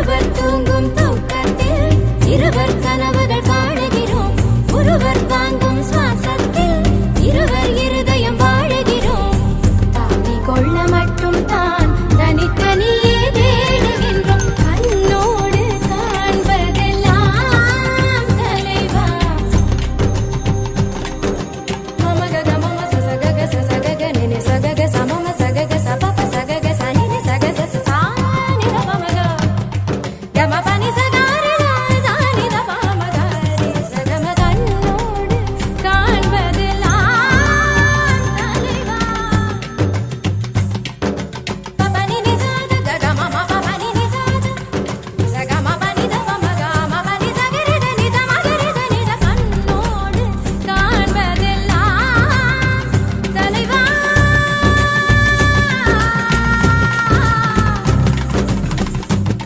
ஒருவர் தூங்கும் தூக்கத்தில் இருவர் கனவுகள் காணுகிறோம். ஒருவர் வாங்கும் சுவாசத்தில் இருவர் இருதயம் வாழுகிறோம். தாங்கி கொள்ள மட்டும் தான் தனித்தனியே தேடுகின்றோம். கண்ணோடு காண்பதெல்லாம் தலைவா. மமகக மம சசகக சசகக நினி சகக சமம சகக சபப சகக சனினி சகக சானின மமக கமப